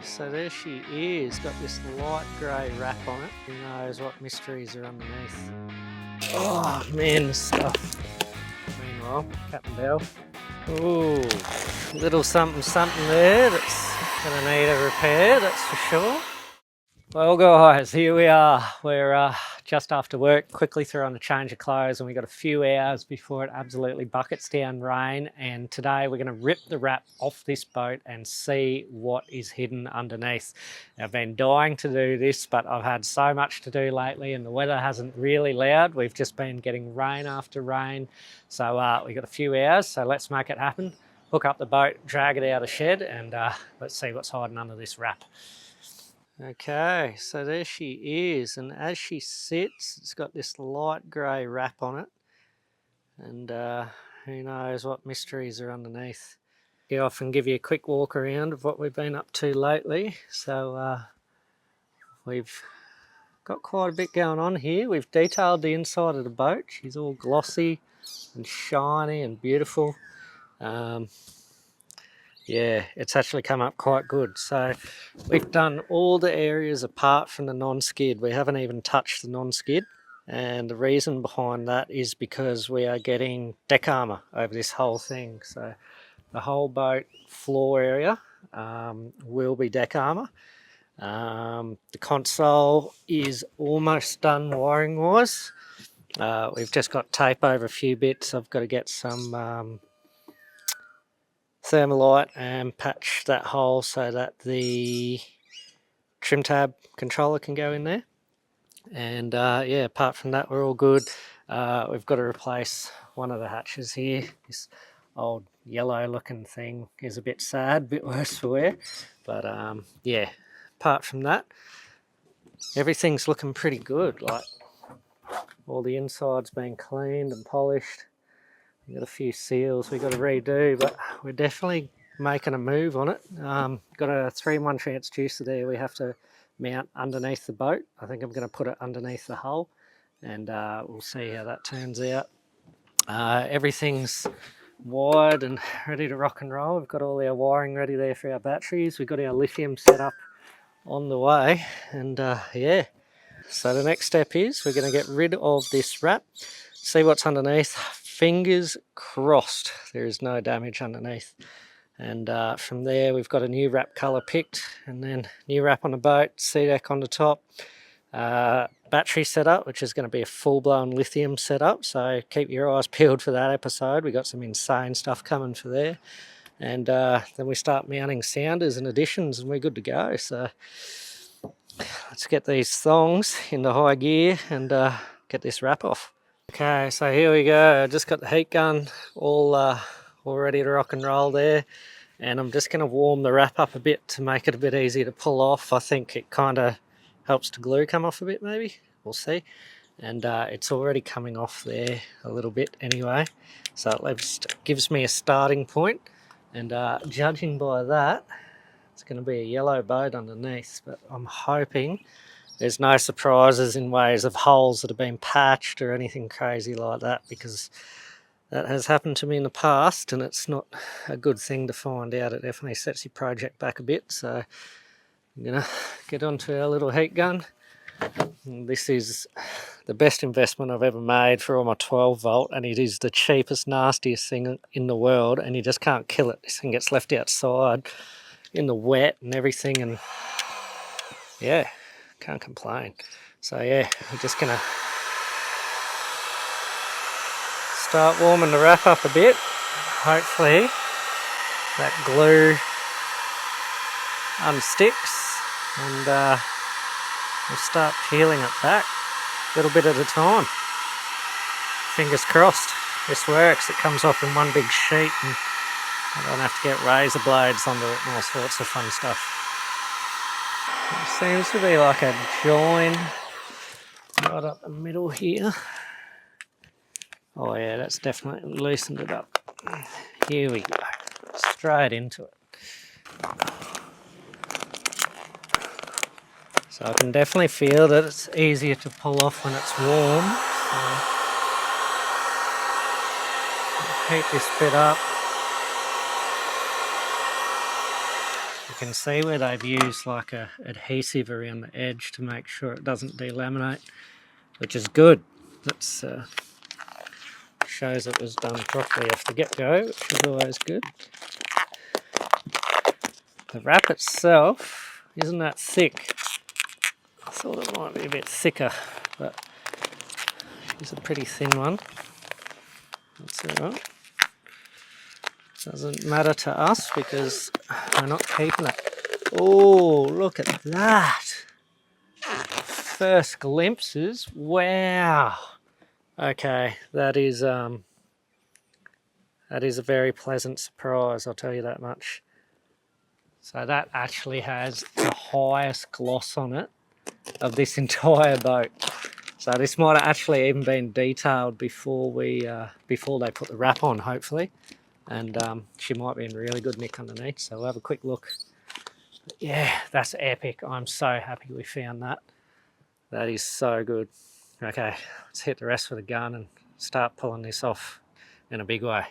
So there she is, got this light grey wrap on it. Who knows what mysteries are underneath. Oh man, the stuff. Meanwhile, Captain Bell. Ooh, little something there that's gonna need a repair, that's for sure. Well guys, here we are. We're just after work, quickly threw on a change of clothes, and we got a few hours before it absolutely buckets down rain. And today we're going to rip the wrap off this boat and see what is hidden underneath. I've been dying to do this, but I've had so much to do lately and the weather hasn't really allowed. We've just been getting rain after rain. So we've got a few hours, so let's make it happen. Hook up the boat, drag it out of the shed, and let's see what's hiding under this wrap. Okay, so there she is, and as she sits, it's got this light grey wrap on it, and who knows what mysteries are underneath. I often give you a quick walk around of what we've been up to lately. So we've got quite a bit going on here. We've detailed the inside of the boat. She's all glossy and shiny and beautiful. Yeah, it's actually come up quite good. So we've done all the areas apart from the non-skid. We haven't even touched the non-skid. And the reason behind that is because we are getting deck armour over this whole thing. So the whole boat floor area will be deck armour. The console is almost done wiring-wise. We've just got tape over a few bits. I've got to get some Thermalite and patch that hole so that the trim tab controller can go in there. And yeah, apart from that, we're all good. We've got to replace one of the hatches here. This old yellow looking thing is a bit sad, a bit worse for wear. But yeah, apart from that, everything's looking pretty good. Like all the inside's been cleaned and polished. We've got a few seals we've got to redo, but we're definitely making a move on it. Got a 3-in-1 transducer there we have to mount underneath the boat. I think I'm going to put it underneath the hull, and we'll see how that turns out. Everything's wired and ready to rock and roll. We've got all our wiring ready there for our batteries. We've got our lithium set up on the way, and yeah. So the next step is we're going to get rid of this wrap, see what's underneath. Fingers crossed there is no damage underneath. And from there we've got a new wrap colour picked, and then new wrap on the boat, C-deck on the top, battery setup, which is going to be a full-blown lithium setup, so keep your eyes peeled for that episode. We've got some insane stuff coming for there. And then we start mounting sounders and additions, and we're good to go. So let's get these thongs into high gear and get this wrap off. Okay, so here we go. I just got the heat gun all ready to rock and roll there, and I'm just going to warm the wrap up a bit to make it a bit easier to pull off. I think it kind of helps the glue come off a bit, maybe. We'll see. And it's already coming off there a little bit anyway, so it gives me a starting point. And judging by that, it's going to be a yellow boat underneath, but I'm hoping there's no surprises in ways of holes that have been patched or anything crazy like that, because that has happened to me in the past and it's not a good thing to find out. It definitely sets your project back a bit. So I'm going to get onto our little heat gun. And this is the best investment I've ever made for all my 12 volt, and it is the cheapest, nastiest thing in the world, and you just can't kill it. This thing gets left outside in the wet and everything, and yeah, can't complain. So yeah, we're just gonna start warming the wrap up a bit. Hopefully that glue unsticks, and we'll start peeling it back a little bit at a time. Fingers crossed this works. It comes off in one big sheet and I don't have to get razor blades under it and all sorts of fun stuff. It seems to be like a join right up the middle here. Oh yeah, that's definitely loosened it up. Here we go, straight into it. So I can definitely feel that it's easier to pull off when it's warm. So heat this bit up. can see where they've used like a adhesive around the edge to make sure it doesn't delaminate, which is good. That's shows it was done properly off the get-go, which is always good. The wrap itself isn't that thick. I thought it might be a bit thicker, but it's a pretty thin one. That's alright. Doesn't matter to us because we're not keeping it. Oh, look at that! First glimpses. Wow. Okay, that is a very pleasant surprise, I'll tell you that much. So that actually has the highest gloss on it of this entire boat. So this might have actually even been detailed before before they put the wrap on, hopefully. And she might be in really good nick underneath, so we'll have a quick look. But yeah, that's epic. I'm so happy we found that. That is so good. Okay, let's hit the rest with a gun and start pulling this off in a big way.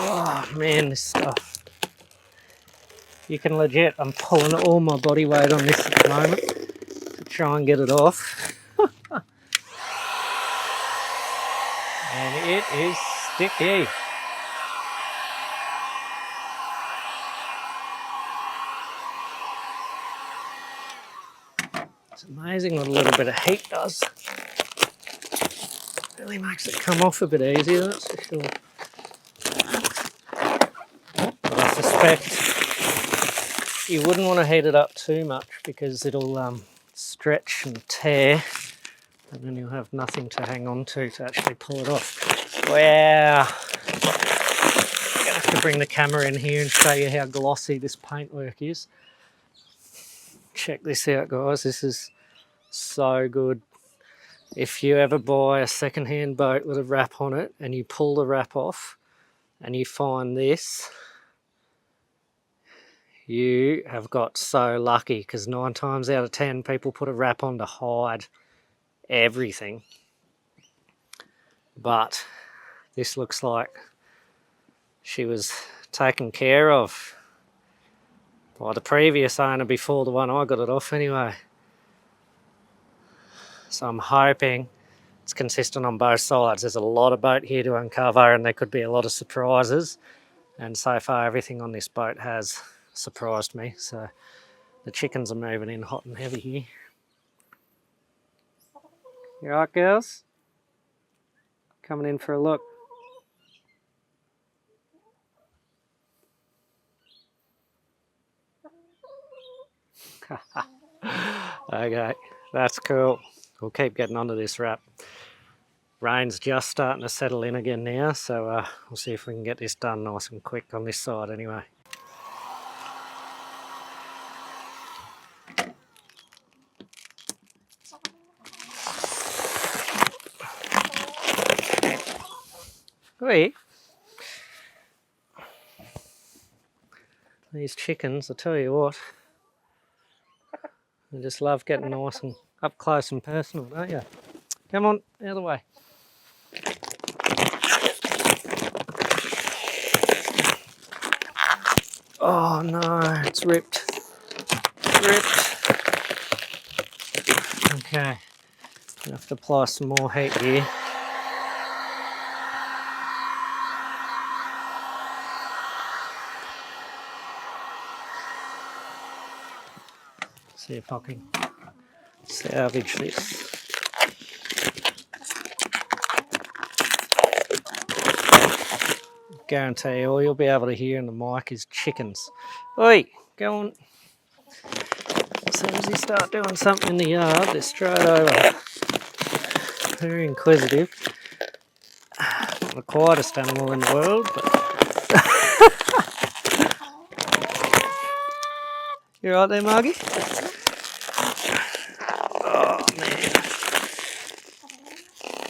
Oh man, this stuff. You can legit, I'm pulling all my body weight on this at the moment to try and get it off. And it is sticky. It's amazing what a little bit of heat does. Really makes it come off a bit easier, that's for sure. But I suspect you wouldn't want to heat it up too much because it'll stretch and tear, and then you'll have nothing to hang on to actually pull it off. Wow! I'm gonna have to bring the camera in here and show you how glossy this paintwork is. Check this out, guys. This is so good. If you ever buy a second-hand boat with a wrap on it and you pull the wrap off and you find this, you have got so lucky, because 9 times out of 10 people put a wrap on to hide everything. But this looks like she was taken care of by the previous owner before the one I got it off anyway. So I'm hoping it's consistent on both sides. There's a lot of boat here to uncover and there could be a lot of surprises. And so far everything on this boat has surprised me. So the chickens are moving in hot and heavy here. You alright, girls? Coming in for a look. Okay, that's cool. We'll keep getting onto this wrap. Rain's just starting to settle in again now, so we'll see if we can get this done nice and quick on this side anyway. Wait. These chickens, I tell you what, I just love getting nice and up close and personal, don't you? Come on, out of the way. Oh no, it's ripped. Ripped. Okay, I have to apply some more heat here. See if I can salvage this. Guarantee all you'll be able to hear in the mic is chickens. Oi, go on. As soon as you start doing something in the yard, they're straight over. Very inquisitive. Not the quietest animal in the world, but... You right there, Margie? Oh man.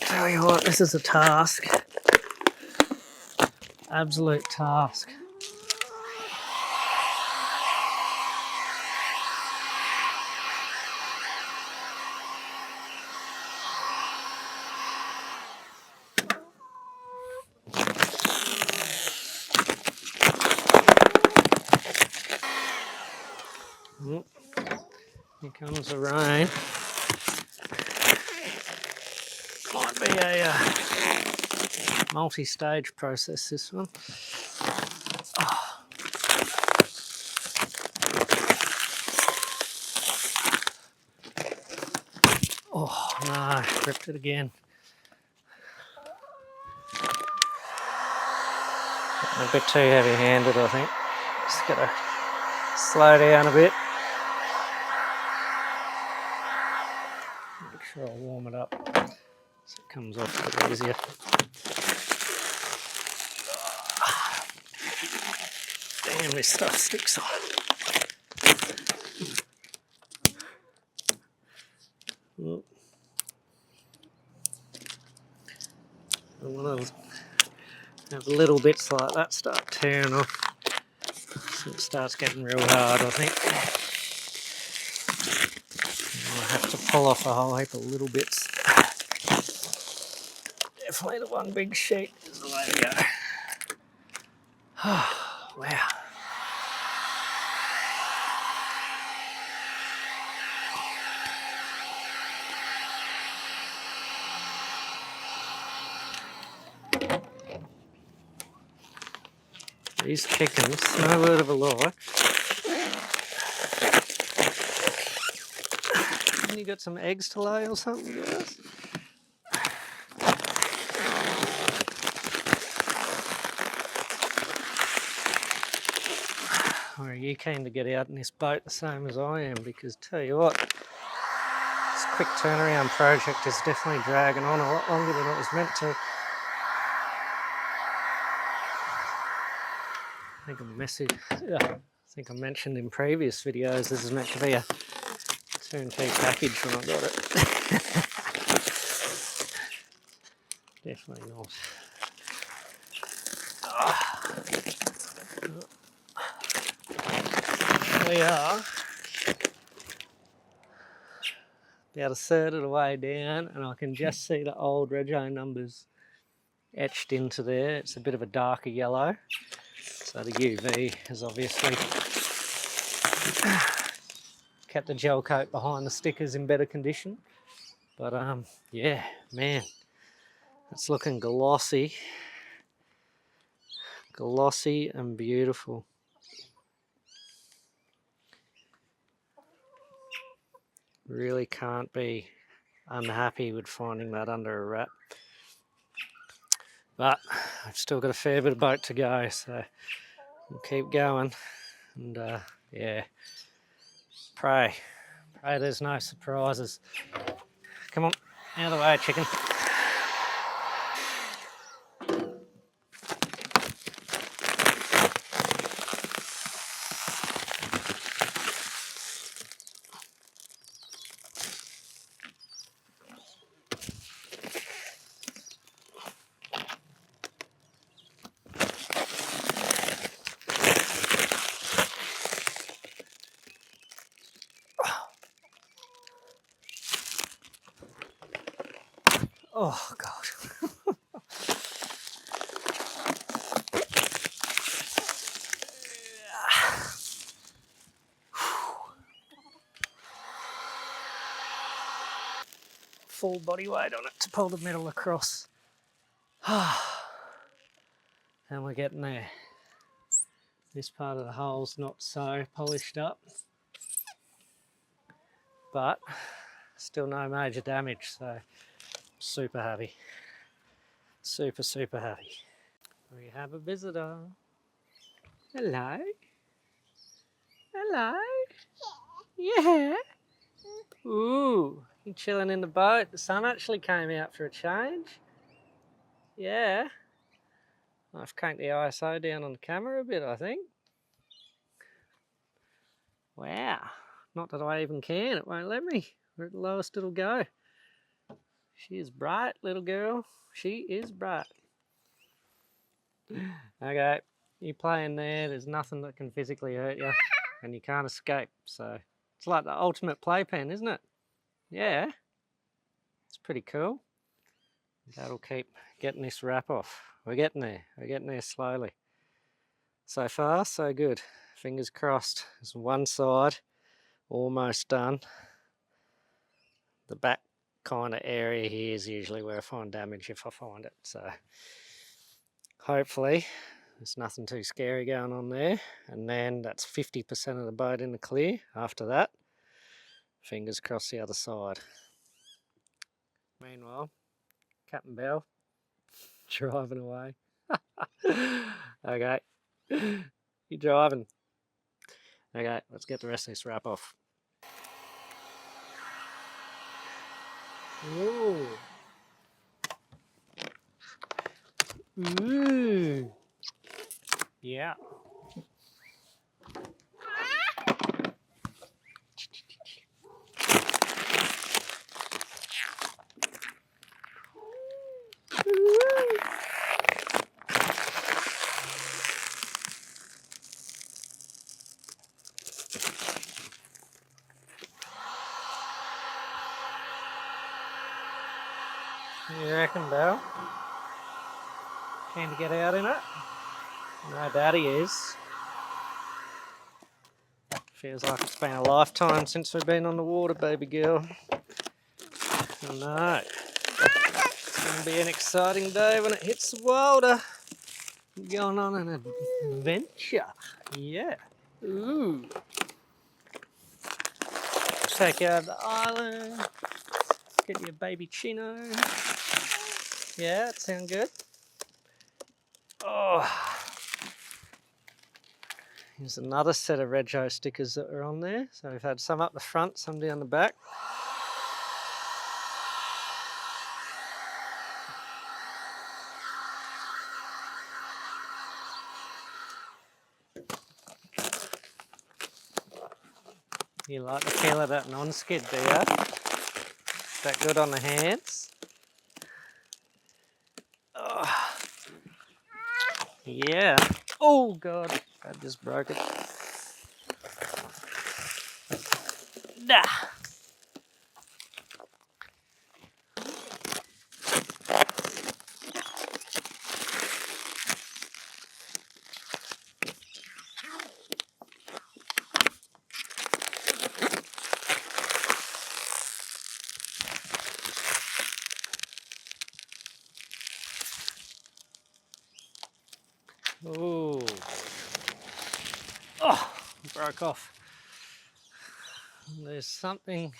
Tell you what, this is a task. Absolute task. Oh, here comes the rain. Might be a multi-stage process, this one. Oh no, ripped it again. A bit too heavy-handed, I think. Just gotta slow down a bit. Make sure I warm it up so it comes off a bit easier. Damn, this stuff sticks on. Oh. I want to have little bits like that start tearing off. So it starts getting real hard, I think. And I'll have to pull off a whole heap of little bits. Definitely the one big sheet is the way to go. Oh, wow. These chickens, no word of a lie. You got some eggs to lay or something, guys? Or are you keen to get out in this boat the same as I am? Because tell you what, this quick turnaround project is definitely dragging on a lot longer than it was meant to. I think I mentioned in previous videos this is meant to be a turnkey package when I got it. Definitely not. We are about a third of the way down, and I can just see the old rego numbers etched into there. It's a bit of a darker yellow, so the UV has obviously kept the gel coat behind the stickers in better condition. But yeah, man, it's looking glossy and beautiful. Really can't be unhappy with finding that under a wrap. But I've still got a fair bit of boat to go, so we'll keep going. And yeah, pray there's no surprises. Come on, out of the way, chicken. Oh, God. Full body weight on it to pull the middle across. And we're getting there. This part of the hole's not so polished up, but still no major damage, so super happy. Super happy. We have a visitor. Hello? Hello? Yeah? Ooh, you chilling in the boat. The sun actually came out for a change. Yeah. I've cranked the ISO down on the camera a bit, I think. Wow. Not that I even can, it won't let me. We're at the lowest it'll go. She is bright, little girl. She is bright. Okay, you play in there. There's nothing that can physically hurt you, and you can't escape. So it's like the ultimate playpen, isn't it? Yeah, it's pretty cool. That'll keep getting this wrap off. We're getting there. We're getting there slowly. So far, so good. Fingers crossed. There's one side almost done. The back kind of area here is usually where I find damage if I find it. So hopefully there's nothing too scary going on there. And then that's 50% of the boat in the clear. After that, fingers crossed the other side. Meanwhile, Captain Bell driving away. Okay, you driving. Okay, let's get the rest of this wrap off. Ooh. Ooh. Yeah. You reckon, Belle? Keen to get out in it? No doubt he is. Feels like it's been a lifetime since we've been on the water, baby girl. I know. It's going to be an exciting day when it hits the water. Going on an adventure. Yeah. Ooh. Take you out of the island. Get you a baby chino. Yeah, that sound good. Oh. Here's another set of Rego stickers that are on there. So we've had some up the front, some down the back. You like the feel of that non-skid, do you? Is that good on the hands? Oh. Yeah. Oh God, I just broke it. Nah. Ooh. Oh, broke off. There's something,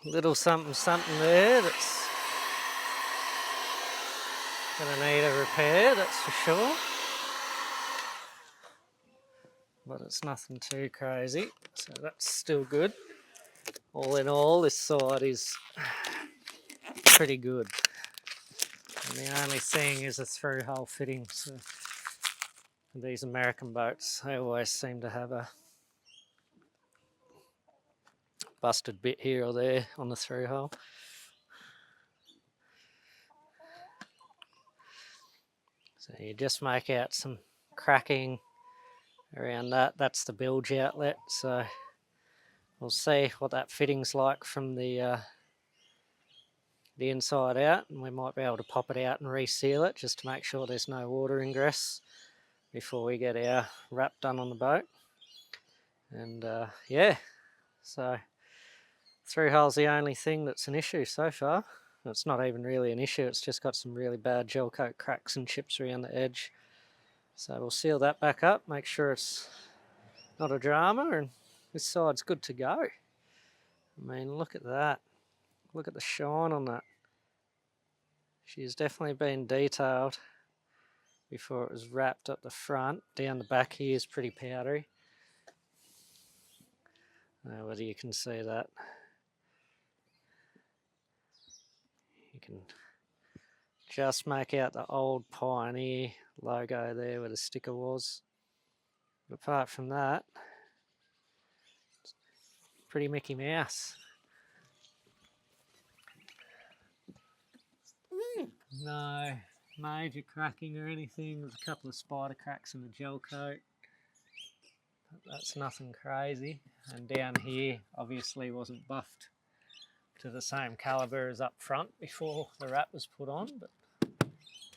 little something there that's gonna need a repair, that's for sure. But it's nothing too crazy, so that's still good. All in all, this side is pretty good. And the only thing is a through-hole fitting. So these American boats, they always seem to have a busted bit here or there on the through-hole. So you just make out some cracking around that. That's the bilge outlet. So we'll see what that fitting's like from the inside out, and we might be able to pop it out and reseal it just to make sure there's no water ingress before we get our wrap done on the boat. And yeah, so through hole's the only thing that's an issue so far. It's not even really an issue, it's just got some really bad gel coat cracks and chips around the edge. So we'll seal that back up, make sure it's not a drama, and this side's good to go. I mean, look at that. Look at the shine on that. She's definitely been detailed before it was wrapped up the front. Down the back here is pretty powdery. I don't know whether you can see that. You can just make out the old Pioneer logo there where the sticker was. But apart from that, pretty Mickey Mouse. No major cracking or anything. There's a couple of spider cracks in the gel coat. But that's nothing crazy. And down here obviously wasn't buffed to the same calibre as up front before the wrap was put on, but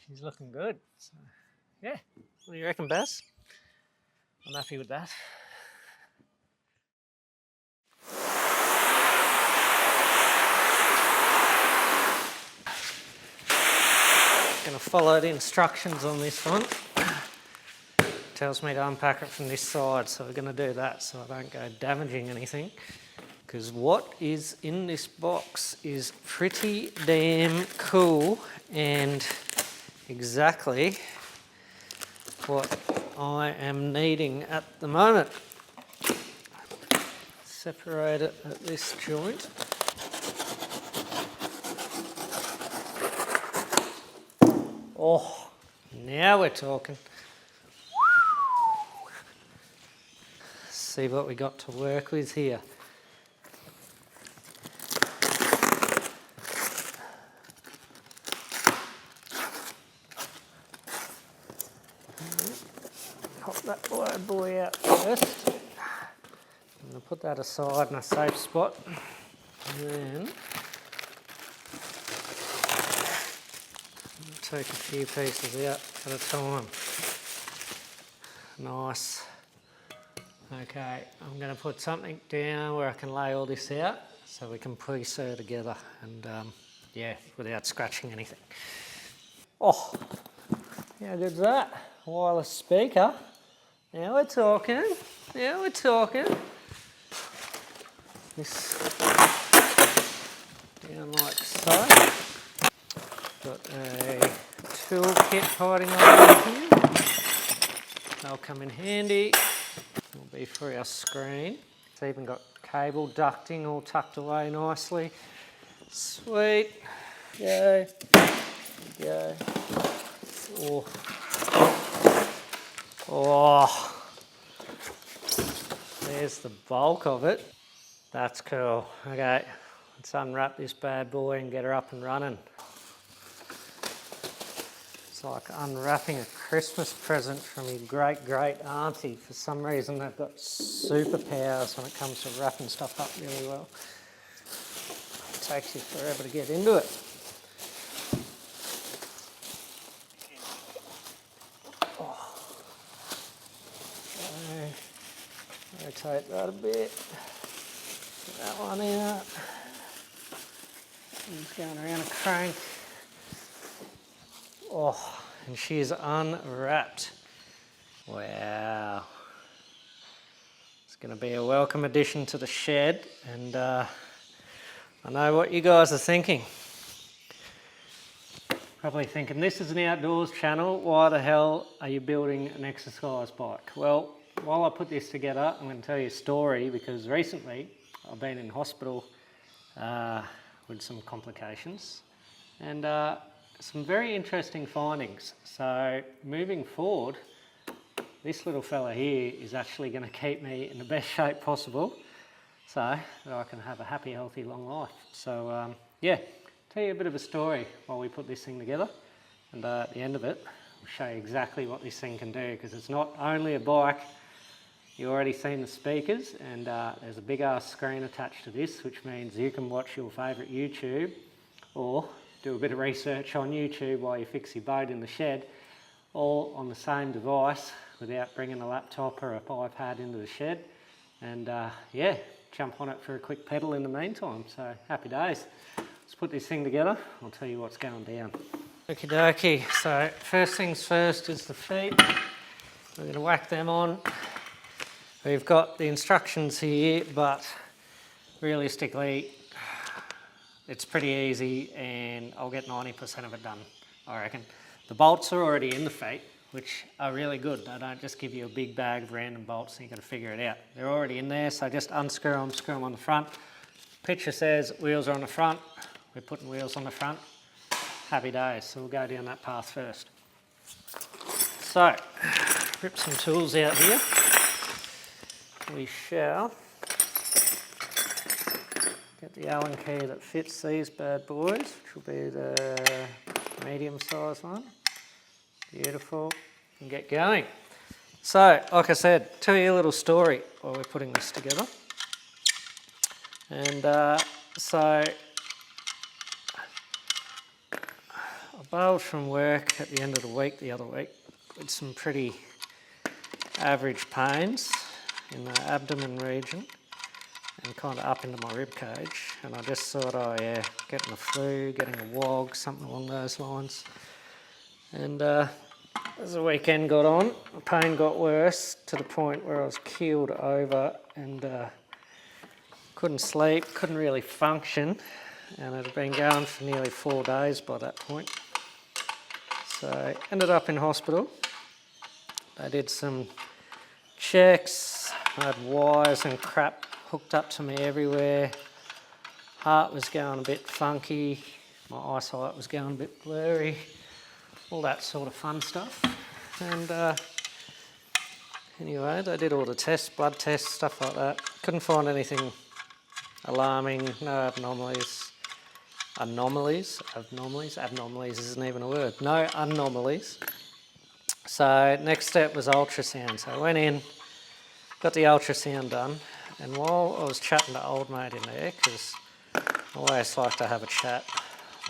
she's looking good. So, yeah, what do you reckon, Baz? I'm happy with that. Going to follow the instructions on this one. Tells me to unpack it from this side, so we're going to do that so I don't go damaging anything. Because what is in this box is pretty damn cool and exactly what I am needing at the moment. Separate it at this joint. Oh, now we're talking. See what we got to work with here. Pop that bad boy out first. I'm going to put that aside in a safe spot. And then take a few pieces out at a time. Nice. Okay, I'm going to put something down where I can lay all this out so we can pre-sew together and yeah, without scratching anything. Oh, how good's that? Wireless speaker. Now we're talking. Now we're talking. This down like so. Got a tool kit hiding over here. They'll come in handy. Will be for our screen. It's even got cable ducting all tucked away nicely. Sweet. Go. Go. Oh. Oh. There's the bulk of it. That's cool. Okay, let's unwrap this bad boy and get her up and running. It's like unwrapping a Christmas present from your great auntie. For some reason they've got superpowers when it comes to wrapping stuff up really well. It takes you forever to get into it. Oh. So, rotate that a bit. Get that one out. It's going around a crank. Oh, and she is unwrapped. Wow. It's going to be a welcome addition to the shed, and I know what you guys are thinking. Probably thinking, this is an outdoors channel, why the hell are you building an exercise bike? Well, while I put this together, I'm going to tell you a story, because recently I've been in hospital with some complications, and some very interesting findings. So moving forward, this little fella here is actually going to keep me in the best shape possible so that I can have a happy, healthy, long life. So yeah, tell you a bit of a story while we put this thing together, and at the end of it, I'll show you exactly what this thing can do, because it's not only a bike. You've already seen the speakers, and there's a big ass screen attached to this, which means you can watch your favourite YouTube or do a bit of research on YouTube while you fix your boat in the shed, all on the same device without bringing a laptop or a iPad into the shed. And yeah, jump on it for a quick pedal in the meantime. So happy days. Let's put this thing together. I'll tell you what's going down. Okie dokie. So first things first is the feet. We're going to whack them on. We've got the instructions here, but realistically, it's pretty easy, and I'll get 90% of it done, I reckon. The bolts are already in the feet, which are really good. They don't just give you a big bag of random bolts and you've got to figure it out. They're already in there, so just unscrew them, screw them on the front. Picture says wheels are on the front. We're putting wheels on the front. Happy days, so we'll go down that path first. So, rip some tools out here. We shall Get the Allen key that fits these bad boys, which will be the medium size one. Beautiful, and get going. So, like I said, tell you a little story while we're putting this together. And so, I bailed from work at the end of the week the other week with some pretty average pains in the abdomen region and kind of up into my rib cage. And I just thought, oh yeah, getting the flu, getting a wog, something along those lines. And as the weekend got on, the pain got worse to the point where I was keeled over and couldn't sleep, couldn't really function, and it had been going for nearly 4 days by that point. So ended up in hospital. They did some checks, I had wires and crap hooked up to me everywhere. Heart was going a bit funky, my eyesight was going a bit blurry, all that sort of fun stuff. And anyway, they did all the tests, blood tests, stuff like that. Couldn't find anything alarming, no abnormalities. Anomalies isn't even a word. No anomalies. So next step was ultrasound. So I went in, got the ultrasound done, and while I was chatting to old mate in there, because I always like to have a chat,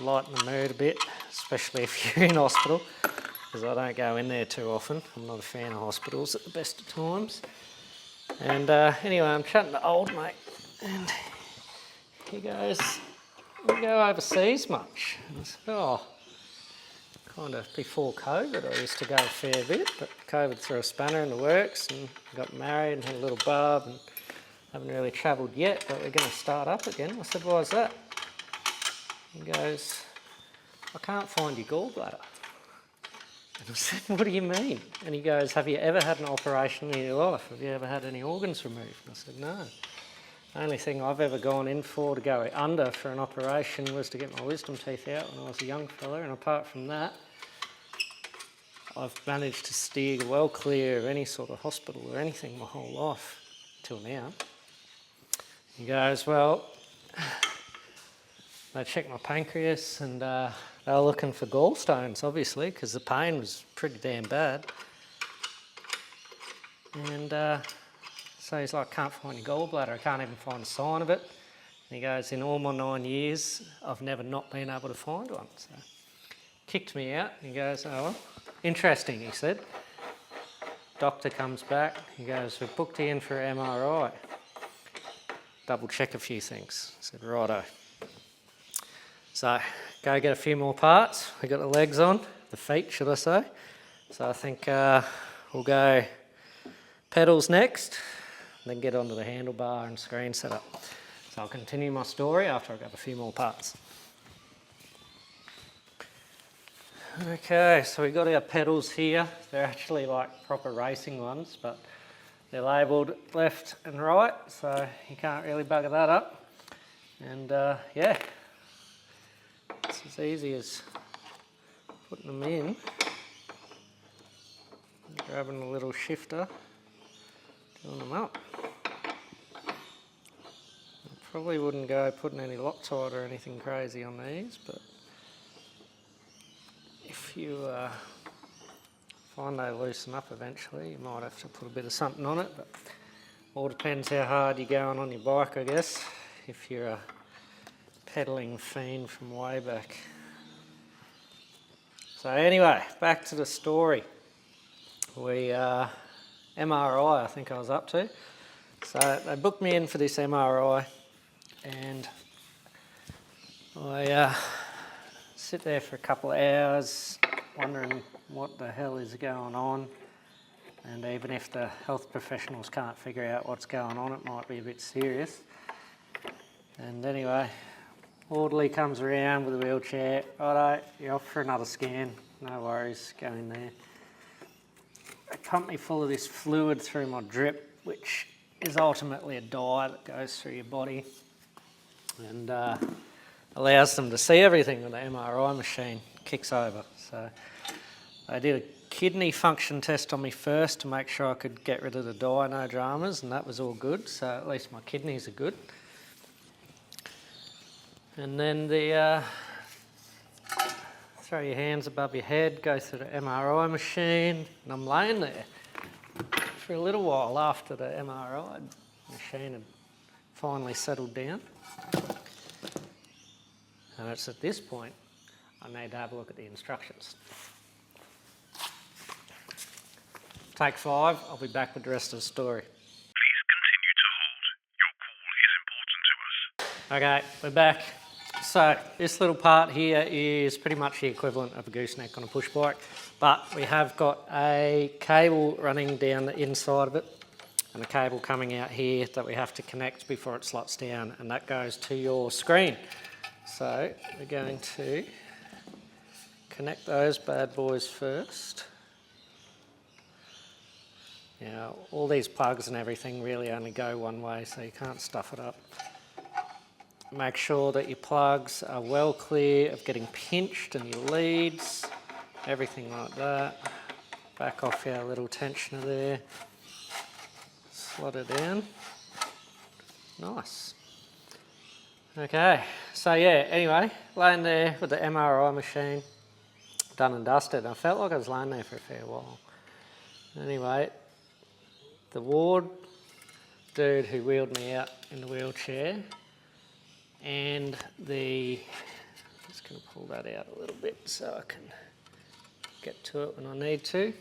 lighten the mood a bit, especially if you're in hospital, because I don't go in there too often. I'm not a fan of hospitals at the best of times. And anyway, I'm chatting to old mate, and he goes, "We go overseas much?" And I said, "Oh, kind of before COVID, I used to go a fair bit, but COVID threw a spanner in the works, and got married and had a little bub, and haven't really travelled yet, but we're going to start up again." I said, "Why is that?" He goes, "I can't find your gallbladder." And I said, "What do you mean?" And he goes, "Have you ever had an operation in your life? Have you ever had any organs removed?" And I said, "No. The only thing I've ever gone in for to go under for an operation was to get my wisdom teeth out when I was a young fella, and apart from that, I've managed to steer well clear of any sort of hospital or anything my whole life till now." He goes, "Well, they checked my pancreas and they were looking for gallstones, obviously, because the pain was pretty damn bad. And so he's like, can't find your gallbladder, I can't even find a sign of it." And he goes, "In all my 9 years, I've never not been able to find one." So kicked me out. He goes, "Oh, well, interesting," he said. Doctor comes back, he goes, "We've booked you in for MRI. Double check a few things." I said, "Righto." So go get a few more parts. We got the legs on, the feet, should I say. So I think we'll go pedals next, then get onto the handlebar and screen setup. So I'll continue my story after I grab a few more parts. Okay, so we've got our pedals here. They're actually like proper racing ones, but they're labelled left and right, so you can't really bugger that up. And yeah, it's as easy as putting them in, grabbing a little shifter, doing them up. I probably wouldn't go putting any Loctite or anything crazy on these, but if you find they loosen up eventually, you might have to put a bit of something on it, but all depends how hard you're going on your bike, I guess, if you're a pedalling fiend from way back. So anyway, back to the story. MRI I think I was up to. So they booked me in for this MRI, and I sit there for a couple of hours wondering what the hell is going on, and even if the health professionals can't figure out what's going on, it might be a bit serious. And anyway, orderly comes around with a wheelchair. "Righto, you're off for another scan, no worries, go in there." They pump me full of this fluid through my drip, which is ultimately a dye that goes through your body and allows them to see everything when the MRI machine kicks over. So they did a kidney function test on me first to make sure I could get rid of the dye, no dramas, and that was all good, so at least my kidneys are good. And then throw your hands above your head, go through the MRI machine, and I'm laying there for a little while after the MRI machine had finally settled down. And it's at this point I need to have a look at the instructions. Take 5, I'll be back with the rest of the story. Please continue to hold. Your call is important to us. Okay, we're back. So this little part here is pretty much the equivalent of a gooseneck on a push bike, but we have got a cable running down the inside of it and a cable coming out here that we have to connect before it slots down, and that goes to your screen. So we're going to connect those bad boys first. Now all these plugs and everything really only go one way, so you can't stuff it up. Make sure that your plugs are well clear of getting pinched and your leads, everything like that. Back off our little tensioner there. Slot it down. Nice. Okay, so yeah, anyway, laying there with the MRI machine, done and dusted. I felt like I was laying there for a fair while. Anyway, the ward dude who wheeled me out in the wheelchair, and I'm just going to pull that out a little bit so I can get to it when I need to.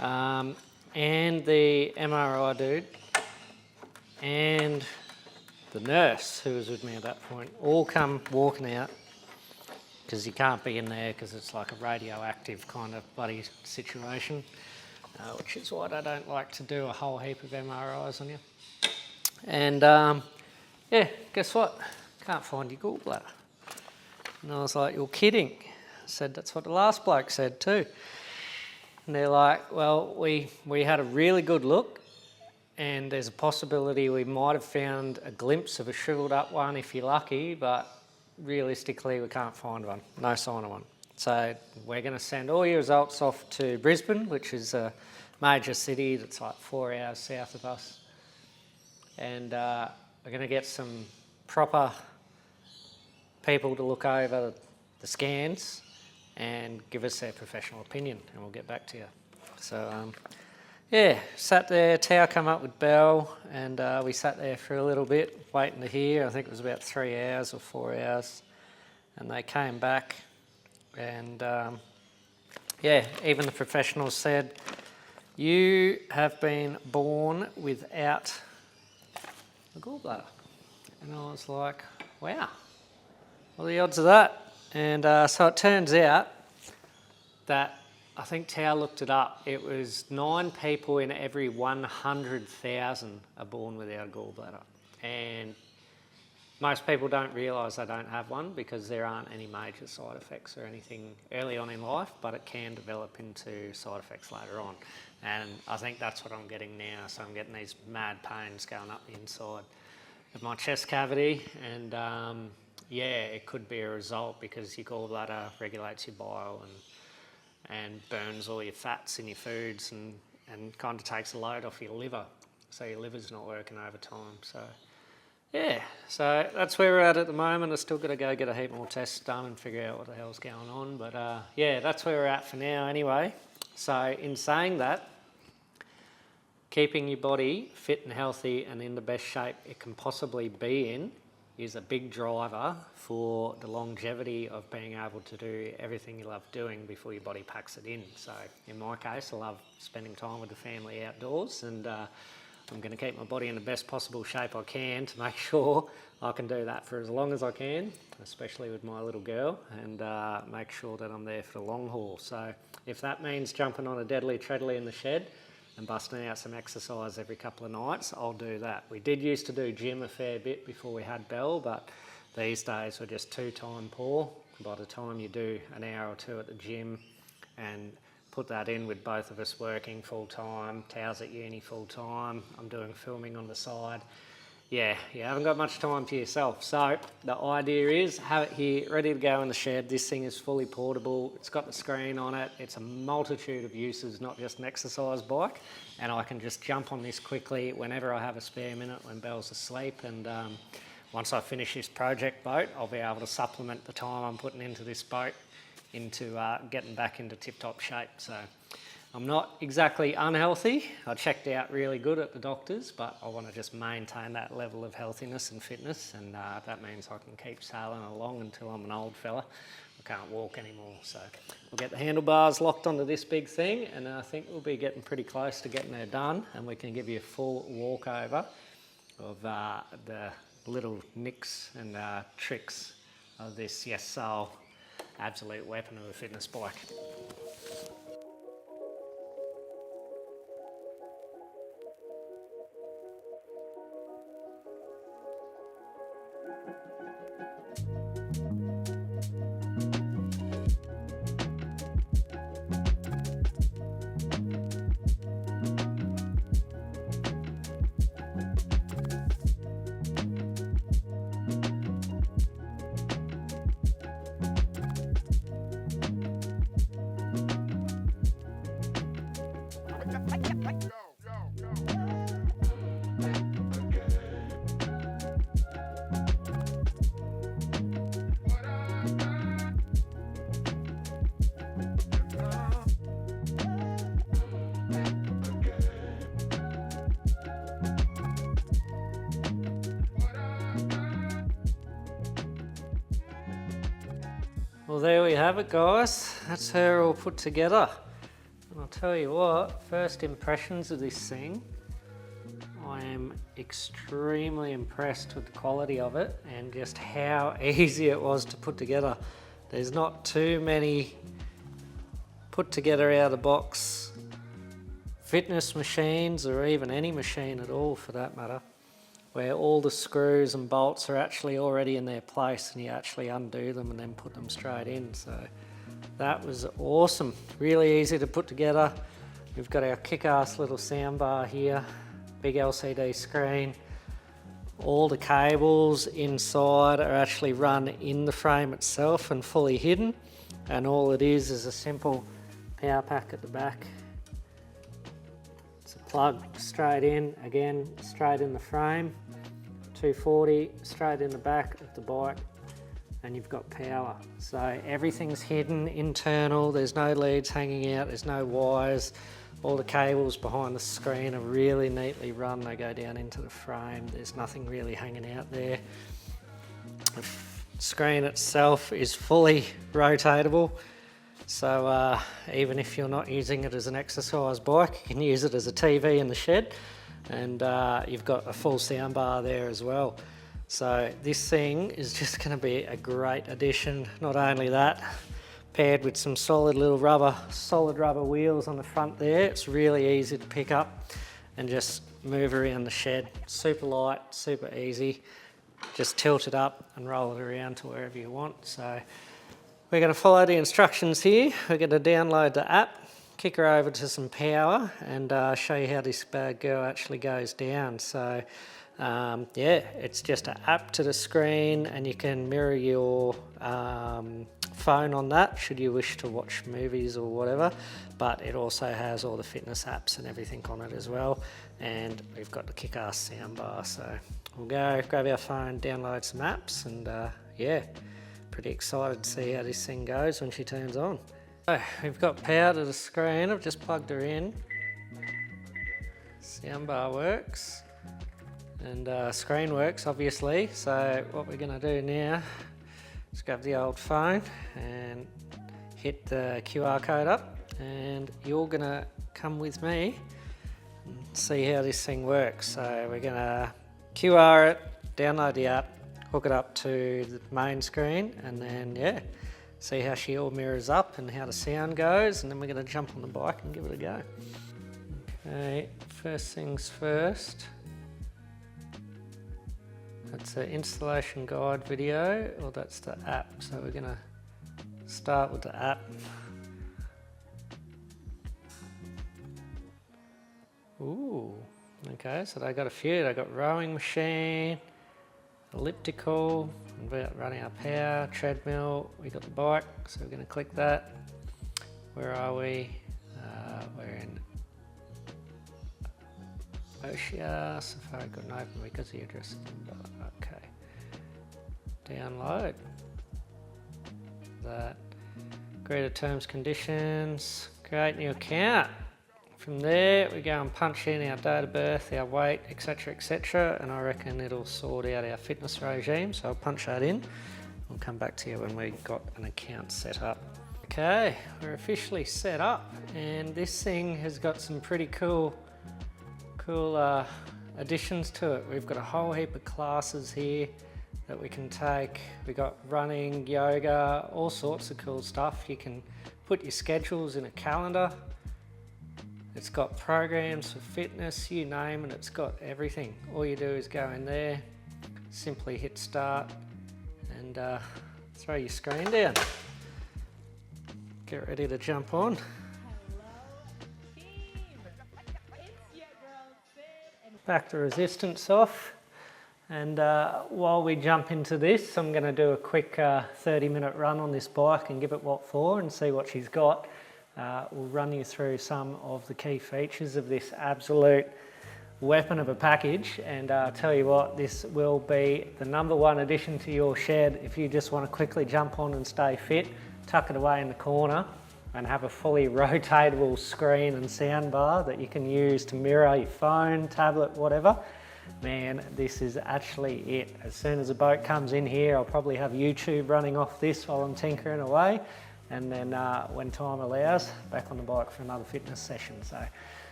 And the MRI dude and the nurse who was with me at that point all come walking out, because you can't be in there because it's like a radioactive kind of bloody situation, which is why I don't like to do a whole heap of MRIs on you. And yeah, guess what? Can't find your gallbladder. And I was like, you're kidding. I said, that's what the last bloke said too. And they're like, well, we had a really good look, and there's a possibility we might have found a glimpse of a shriveled up one if you're lucky, but realistically we can't find one, no sign of one. So we're going to send all your results off to Brisbane, which is a major city that's like 4 hours south of us. And we're going to get some proper people to look over the scans and give us their professional opinion, and we'll get back to you. So yeah, sat there, Tao come up with Belle, and we sat there for a little bit waiting to hear. I think it was about 3 hours or 4 hours, and they came back, and yeah, even the professionals said, you have been born without a gallbladder. And I was like, wow, what are the odds of that? And so it turns out that, I think Tao looked it up, it was 9 people in every 100,000 are born without a gallbladder. And most people don't realise they don't have one because there aren't any major side effects or anything early on in life, but it can develop into side effects later on. And I think that's what I'm getting now. So I'm getting these mad pains going up the inside of my chest cavity, and yeah, it could be a result because your gallbladder regulates your bile and burns all your fats in your foods and kind of takes a load off your liver. So your liver's not working over time. So yeah, so that's where we're at the moment. I've still got to go get a heap more tests done and figure out what the hell's going on. But yeah, that's where we're at for now anyway. So in saying that, keeping your body fit and healthy and in the best shape it can possibly be in is a big driver for the longevity of being able to do everything you love doing before your body packs it in. So in my case, I love spending time with the family outdoors, and I'm going to keep my body in the best possible shape I can to make sure I can do that for as long as I can, especially with my little girl, and make sure that I'm there for the long haul. So if that means jumping on a deadly treadly in the shed and busting out some exercise every couple of nights, I'll do that. We did used to do gym a fair bit before we had Belle, but these days we're just too time poor. By the time you do an hour or two at the gym and put that in with both of us working full time, Tao's at uni full time, I'm doing filming on the side, yeah, you haven't got much time to yourself. So the idea is have it here ready to go in the shed. This thing is fully portable, it's got the screen on it, it's a multitude of uses, not just an exercise bike, and I can just jump on this quickly whenever I have a spare minute when Belle's asleep, and once I finish this project boat, I'll be able to supplement the time I'm putting into this boat into getting back into tip-top shape. So I'm not exactly unhealthy. I checked out really good at the doctors, but I want to just maintain that level of healthiness and fitness, and that means I can keep sailing along until I'm an old fella. I can't walk anymore, so we'll get the handlebars locked onto this big thing, and I think we'll be getting pretty close to getting there done, and we can give you a full walkover of the little nicks and tricks of this yesoul absolute weapon of a fitness bike. Well, there we have it, guys. That's her all put together. And I'll tell you what, first impressions of this thing, I am extremely impressed with the quality of it and just how easy it was to put together. There's not too many put together out of the box fitness machines, or even any machine at all for that matter, where all the screws and bolts are actually already in their place and you actually undo them and then put them straight in. So that was awesome. Really easy to put together. We've got our kick-ass little soundbar here, big LCD screen. All the cables inside are actually run in the frame itself and fully hidden. And all it is a simple power pack at the back. It's a plug straight in, again, straight in the frame. 240 straight in the back of the bike, and you've got power. So everything's hidden, internal, there's no leads hanging out, there's no wires. All the cables behind the screen are really neatly run, they go down into the frame, there's nothing really hanging out there. The screen itself is fully rotatable, so even if you're not using it as an exercise bike, you can use it as a TV in the shed. And you've got a full sound bar there as well. So this thing is just going to be a great addition. Not only that, paired with some solid rubber wheels on the front there, it's really easy to pick up and just move around the shed. Super light, super easy. Just tilt it up and roll it around to wherever you want. So we're going to follow the instructions here. We're going to download the app, kick her over to some power, and show you how this bad girl actually goes down. So yeah, it's just an app to the screen, and you can mirror your phone on that should you wish to watch movies or whatever, but it also has all the fitness apps and everything on it as well. And we've got the kick-ass soundbar, so we'll go grab our phone, download some apps, and yeah, pretty excited to see how this thing goes when she turns on. So we've got power to the screen, I've just plugged her in. Soundbar works, and screen works obviously. So what we're going to do now is grab the old phone and hit the QR code up, and you're going to come with me and see how this thing works. So we're going to QR it, download the app, hook it up to the main screen, and then yeah, see how she all mirrors up and how the sound goes, and then we're going to jump on the bike and give it a go. Okay, first things first. That's the installation guide video, or that's the app. So we're going to start with the app. Ooh, okay, so they got a few. They got rowing machine, elliptical, running our power, treadmill. We got the bike, so we're going to click that. Where are we? We're in Oceania. Safari couldn't open because the address is in. Okay. download that. Agree to terms, conditions, create new account. From there we go and punch in our date of birth, our weight, etc, and I reckon it'll sort out our fitness regime, so I'll punch that in. We'll come back to you when we've got an account set up. Okay, we're officially set up, and this thing has got some pretty cool additions to it. We've got a whole heap of classes here that we can take. We've got running, yoga, all sorts of cool stuff. You can put your schedules in a calendar. It's got programs for fitness, you name it, it's got everything. All you do is go in there, simply hit start, and throw your screen down. Get ready to jump on. Back the resistance off, and while we jump into this, I'm going to do a quick 30-minute run on this bike and give it what for and see what she's got. We'll run you through some of the key features of this absolute weapon of a package, and tell you what, this will be the #1 addition to your shed if you just want to quickly jump on and stay fit, tuck it away in the corner and have a fully rotatable screen and sound bar that you can use to mirror your phone, tablet, whatever. Man, this is actually it. As soon as a boat comes in here, I'll probably have YouTube running off this while I'm tinkering away, and then when time allows, back on the bike for another fitness session. So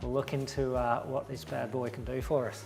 we'll look into what this bad boy can do for us.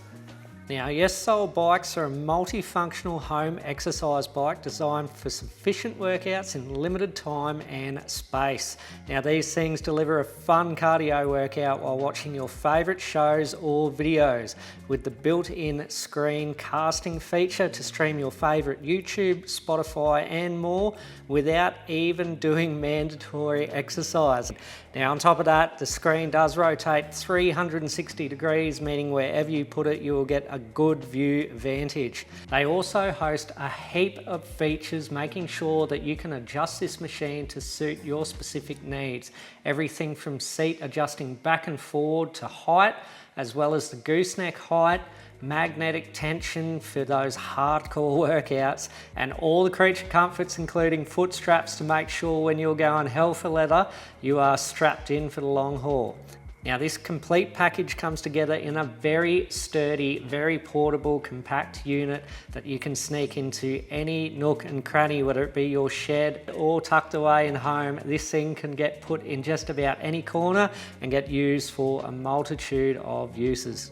Now, yesoul bikes are a multifunctional home exercise bike designed for sufficient workouts in limited time and space. Now, these things deliver a fun cardio workout while watching your favourite shows or videos, with the built-in screen casting feature to stream your favourite YouTube, Spotify and more without even doing mandatory exercise. Now, on top of that, the screen does rotate 360 degrees, meaning wherever you put it, you will get a good view vantage. They also host a heap of features, making sure that you can adjust this machine to suit your specific needs. Everything from seat adjusting back and forward to height, as well as the gooseneck height, magnetic tension for those hardcore workouts, and all the creature comforts, including foot straps to make sure when you're going hell for leather, you are strapped in for the long haul. Now, this complete package comes together in a very sturdy, very portable, compact unit that you can sneak into any nook and cranny, whether it be your shed or tucked away in home. This thing can get put in just about any corner and get used for a multitude of uses.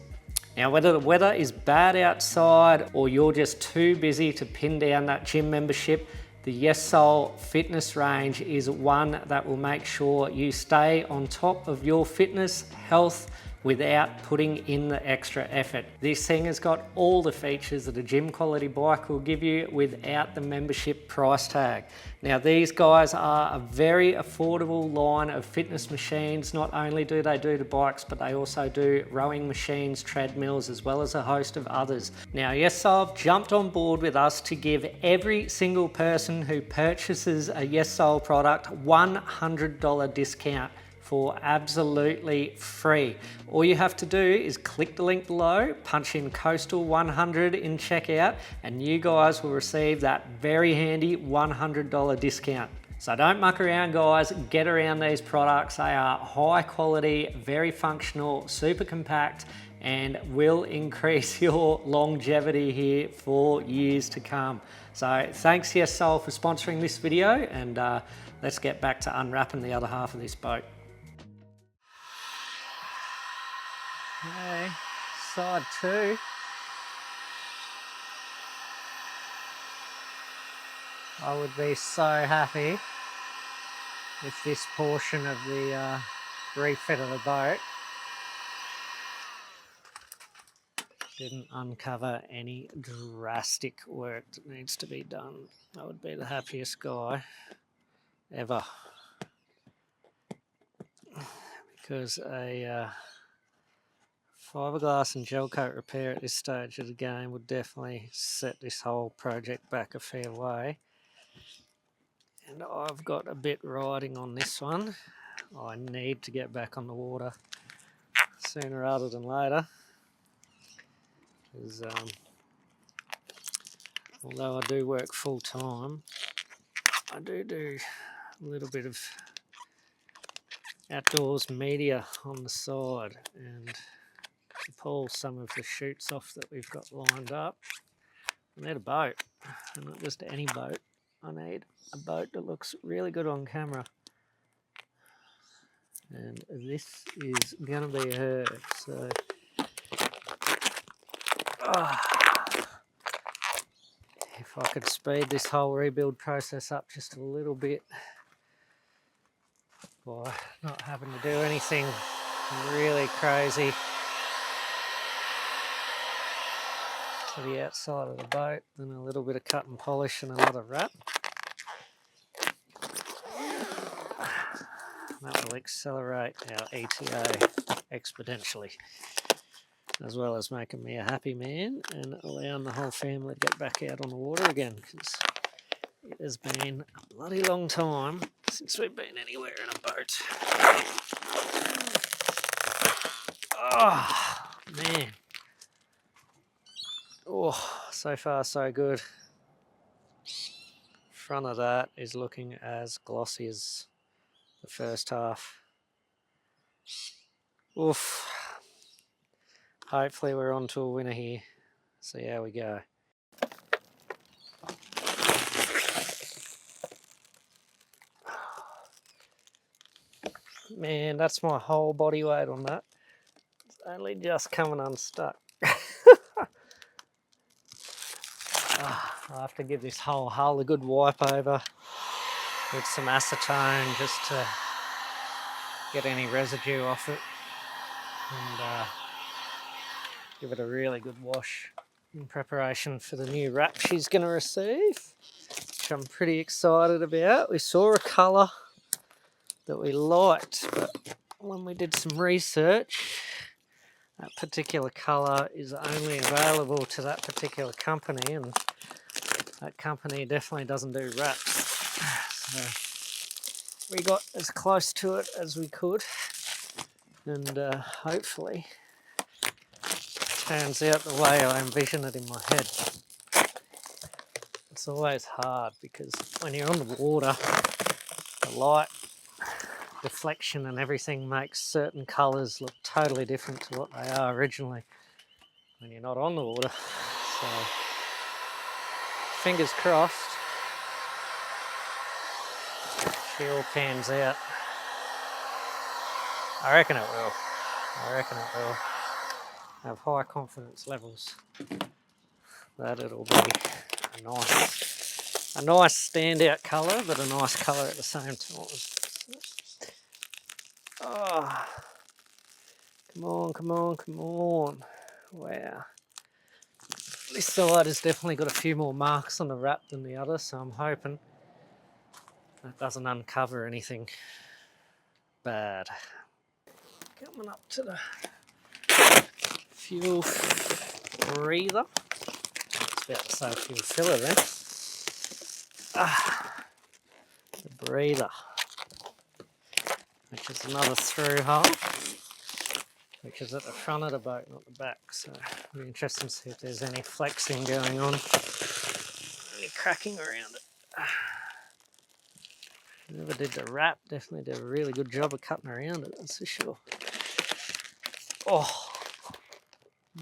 Now, whether the weather is bad outside or you're just too busy to pin down that gym membership, the yesoul fitness range is one that will make sure you stay on top of your fitness, health, without putting in the extra effort. This thing has got all the features that a gym quality bike will give you without the membership price tag. Now, these guys are a very affordable line of fitness machines. Not only do they do the bikes, but they also do rowing machines, treadmills, as well as a host of others. Now, yesoul have jumped on board with us to give every single person who purchases a yesoul product $100 discount for absolutely free. All you have to do is click the link below, punch in Coastal 100 in checkout, and you guys will receive that very handy $100 discount. So don't muck around, guys, get around these products. They are high quality, very functional, super compact, and will increase your longevity here for years to come. So thanks yesoul for sponsoring this video, and let's get back to unwrapping the other half of this boat. Okay, side 2. I would be so happy if this portion of the refit of the boat didn't uncover any drastic work that needs to be done. I would be the happiest guy ever, because a fiberglass and gel coat repair at this stage of the game would definitely set this whole project back a fair way. And I've got a bit riding on this one. I need to get back on the water sooner rather than later, because although I do work full time, I do a little bit of outdoors media on the side, and to pull some of the shoots off that we've got lined up, I need a boat, and not just any boat. I need a boat that looks really good on camera, and this is gonna be her. So if I could speed this whole rebuild process up just a little bit by not having to do anything really crazy to the outside of the boat, then a little bit of cut and polish and another wrap. That will accelerate our ETA exponentially, as well as making me a happy man and allowing the whole family to get back out on the water again, because it has been a bloody long time since we've been anywhere in a boat. Oh, man. Oh, so far so good. Front of that is looking as glossy as the first half. Oof. Hopefully we're on to a winner here. See how we go. Man, that's my whole body weight on that. It's only just coming unstuck. I'll have to give this whole hull a good wipe over with some acetone just to get any residue off it, and give it a really good wash in preparation for the new wrap she's going to receive, which I'm pretty excited about. We saw a colour that we liked, but when we did some research, that particular colour is only available to that particular company, and that company definitely doesn't do wraps. So we got as close to it as we could, and hopefully it turns out the way I envision it in my head. It's always hard because when you're on the water, the light, deflection and everything makes certain colours look totally different to what they are originally when you're not on the water. So fingers crossed she all pans out. I reckon it will. I have high confidence levels that it'll be a nice standout colour, but a nice colour at the same time. Oh, come on. Wow. This side has definitely got a few more marks on the wrap than the other, so I'm hoping that doesn't uncover anything bad. Coming up to the fuel breather. I was about to say fuel filler then. The breather, which is another through hole, which is at the front of the boat, not the back. So it'll be interesting to see if there's any flexing going on, any cracking around it. Whoever did the wrap definitely did a really good job of cutting around it, that's for sure. Oh,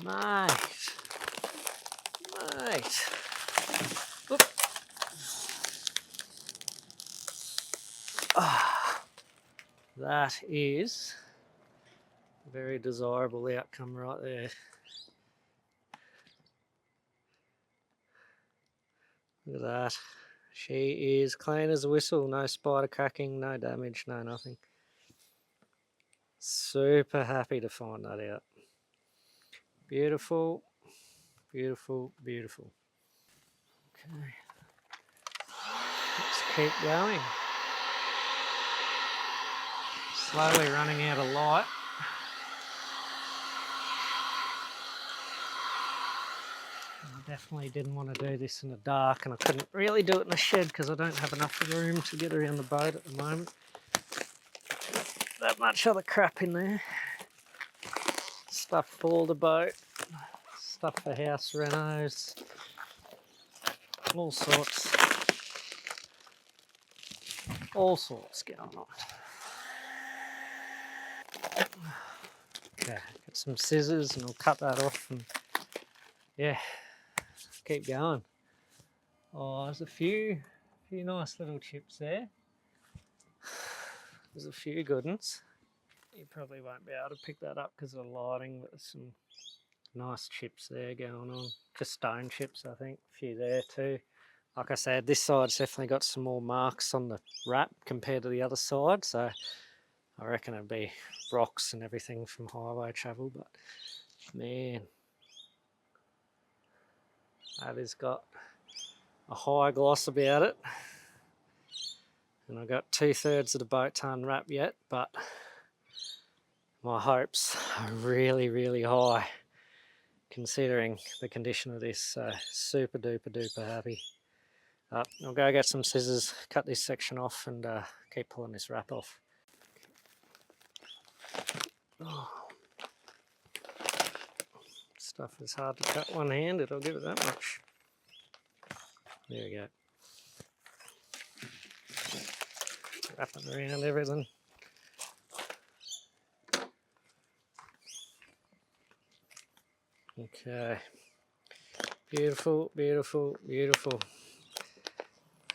mate. Oop. That is a very desirable outcome right there. Look at that. She is clean as a whistle, no spider cracking, no damage, no nothing. Super happy to find that out. Beautiful. Okay. Let's keep going. Slowly running out of light. I definitely didn't want to do this in the dark, and I couldn't really do it in the shed because I don't have enough room to get around the boat at the moment. That much other crap in there. Stuff for the boat, stuff for house renos. all sorts going on. Okay, get some scissors and we'll cut that off and yeah, keep going. Oh, there's a few nice little chips there. There's a few good ones. You probably won't be able to pick that up because of the lighting, but there's some nice chips there going on. Just stone chips, I think. A few there too. Like I said, this side's definitely got some more marks on the wrap compared to the other side, so I reckon it'd be rocks and everything from highway travel, but man, that has got a high gloss about it. And I've got 2/3 of the boat to unwrap yet, but my hopes are really, really high considering the condition of this, so super duper duper happy. I'll go get some scissors, cut this section off and keep pulling this wrap off. Oh. Stuff is hard to cut one-handed, I'll give it that much. There we go. Wrapping around everything. Okay. Beautiful, beautiful, beautiful.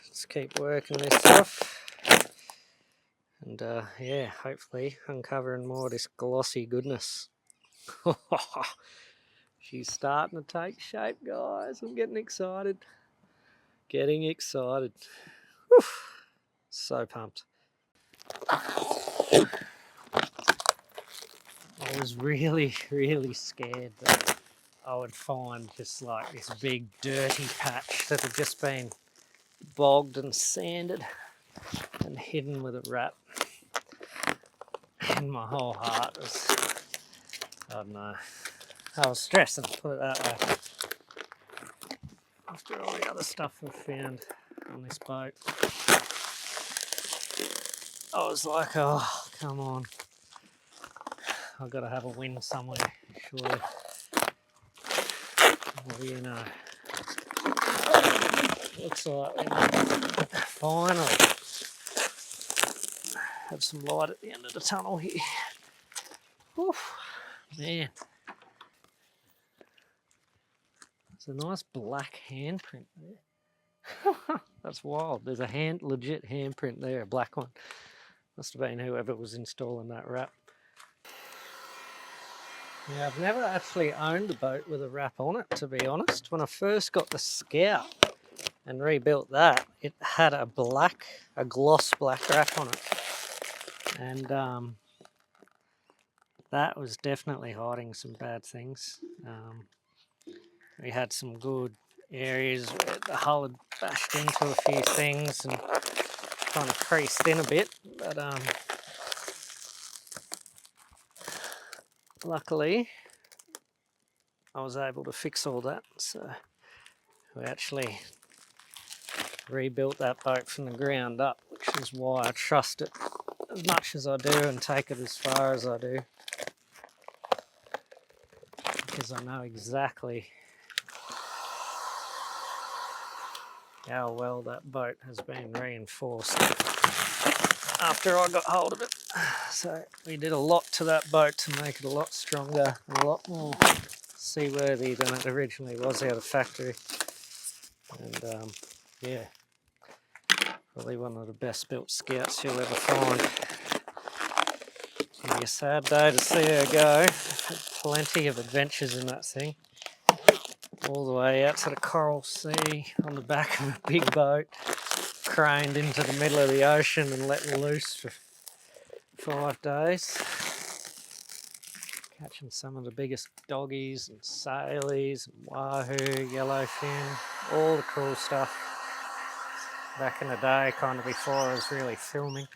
Let's keep working this off. And yeah, hopefully uncovering more of this glossy goodness. She's starting to take shape, guys. I'm getting excited. Getting excited. Whew. So pumped. I was really, really scared that I would find just like this big dirty patch that had just been bogged and sanded and hidden with a wrap. And my whole heart was, I don't know, I was stressing, put it that way. After all the other stuff I've found on this boat, I was like, oh, come on. I've got to have a win somewhere, surely. What do you know? Looks like we finally have some light at the end of the tunnel here. Whew, man. There's a nice black handprint there. That's wild. There's a legit handprint there, a black one. Must have been whoever was installing that wrap. Yeah, I've never actually owned a boat with a wrap on it, to be honest. When I first got the Scout and rebuilt that, it had a gloss black wrap on it. And that was definitely hiding some bad things. We had some good areas where the hull had bashed into a few things and kind of creased in a bit, but luckily I was able to fix all that, so we actually rebuilt that boat from the ground up, which is why I trust it as much as I do and take it as far as I do, because I know exactly how well that boat has been reinforced after I got hold of it. So we did a lot to that boat to make it a lot stronger, a lot more seaworthy than it originally was out of factory. And yeah, probably one of the best built Scouts you'll ever find. It'll be a sad day to see her go. I've had plenty of adventures in that thing. All the way out to the Coral Sea on the back of a big boat, craned into the middle of the ocean and let loose for 5 days. Catching some of the biggest doggies and sailies and wahoo, yellowfin, all the cool stuff. Back in the day, kind of before I was really filming.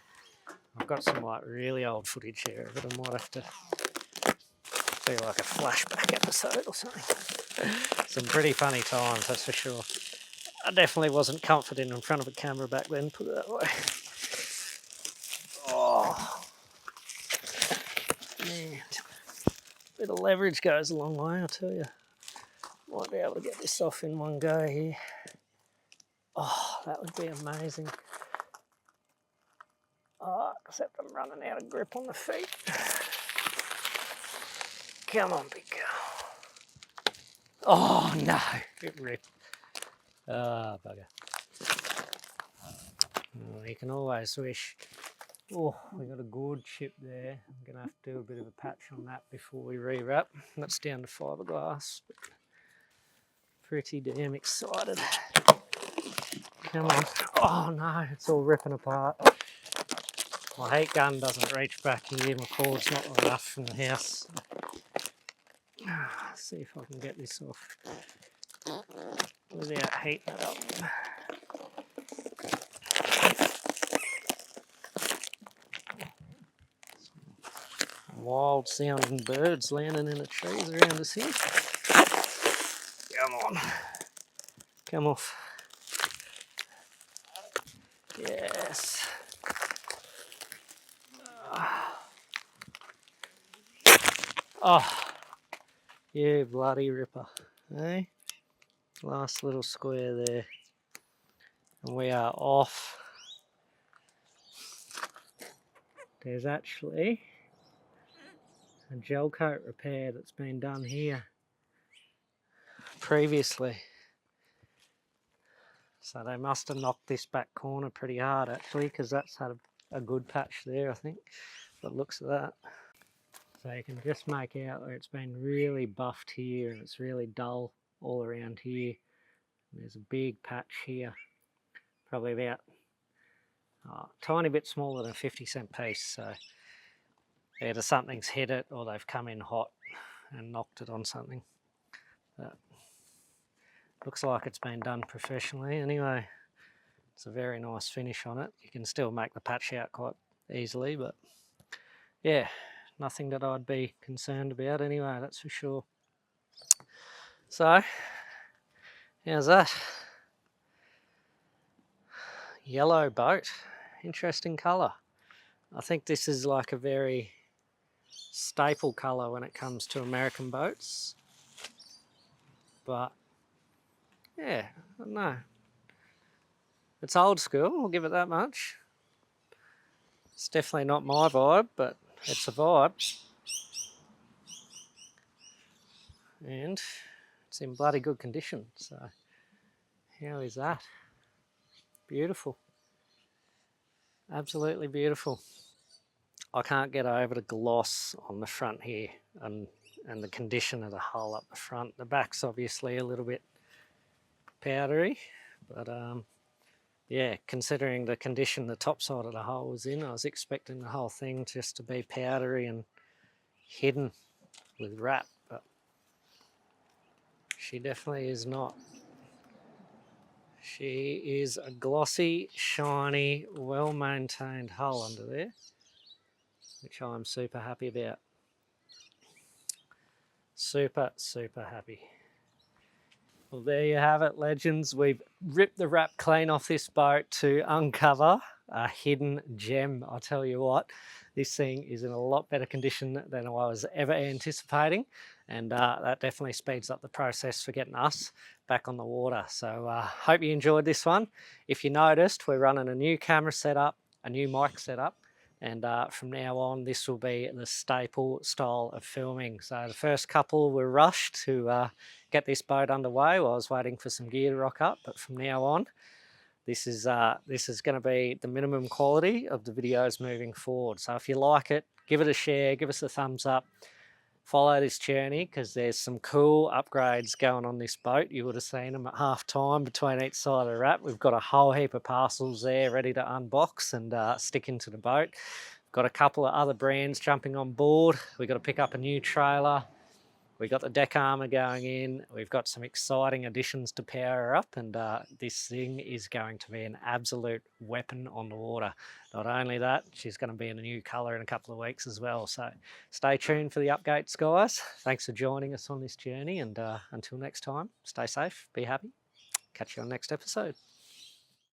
I've got some like really old footage here, but I might have to do like a flashback episode or something. Some pretty funny times, that's for sure. I definitely wasn't confident in front of a camera back then, put it that way. Oh, man. A bit of leverage goes a long way, I tell you. Might be able to get this off in one go here. Oh, that would be amazing. Oh, except I'm running out of grip on the feet. Come on, big girl. Oh no, it ripped. Ah, bugger. Oh, you can always wish. Oh, we got a good chip there. I'm going to have to do a bit of a patch on that before we rewrap. That's down to fiberglass. Pretty damn excited. Come on. Oh no, it's all ripping apart. My heat gun doesn't reach back here. My cord's not long enough from the house. Let's see if I can get this off without heating it up. Wild sounding birds landing in the trees around us here. Come on. Come off. Yes. Oh, you bloody ripper. Eh? Last little square there. And we are off. There's actually a gel coat repair that's been done here previously. So they must have knocked this back corner pretty hard actually, because that's had a good patch there, I think. But looks at that. So you can just make out where it's been really buffed here and it's really dull all around here. And there's a big patch here, probably about a tiny bit smaller than a 50-cent piece. So either something's hit it or they've come in hot and knocked it on something. But looks like it's been done professionally anyway. It's a very nice finish on it. You can still make the patch out quite easily, but yeah, nothing that I'd be concerned about anyway, that's for sure. So, how's that? Yellow boat, interesting colour. I think this is like a very staple colour when it comes to American boats. But yeah, I don't know. It's old school, I'll give it that much. It's definitely not my vibe, but it's a vibe. And it's in bloody good condition, so how is that? Beautiful. Absolutely beautiful. I can't get over the gloss on the front here and the condition of the hull up the front. The back's obviously a little bit powdery, but yeah, considering the condition the top side of the hull was in, I was expecting the whole thing just to be powdery and hidden with wrap, but she definitely is not. She is a glossy, shiny, well-maintained hull under there, which I'm super happy about. Super, super happy. Well, there you have it, legends. We've ripped the wrap clean off this boat to uncover a hidden gem. I tell you what, this thing is in a lot better condition than I was ever anticipating, and that definitely speeds up the process for getting us back on the water. So hope you enjoyed this one. If you noticed, we're running a new camera setup, a new mic setup, and from now on this will be the staple style of filming. So the first couple were rushed to get this boat underway while I was waiting for some gear to rock up, but from now on this is going to be the minimum quality of the videos moving forward. So if you like it, give it a share, give us a thumbs up, follow this journey, because there's some cool upgrades going on this boat. You would have seen them at half time between each side of the wrap. We've got a whole heap of parcels there ready to unbox and stick into the boat. Got a couple of other brands jumping on board. We've got to pick up a new trailer. We've got the deck armour going in. We've got some exciting additions to power her up, and this thing is going to be an absolute weapon on the water. Not only that, she's going to be in a new colour in a couple of weeks as well. So stay tuned for the updates, guys. Thanks for joining us on this journey, and until next time, stay safe, be happy. Catch you on the next episode.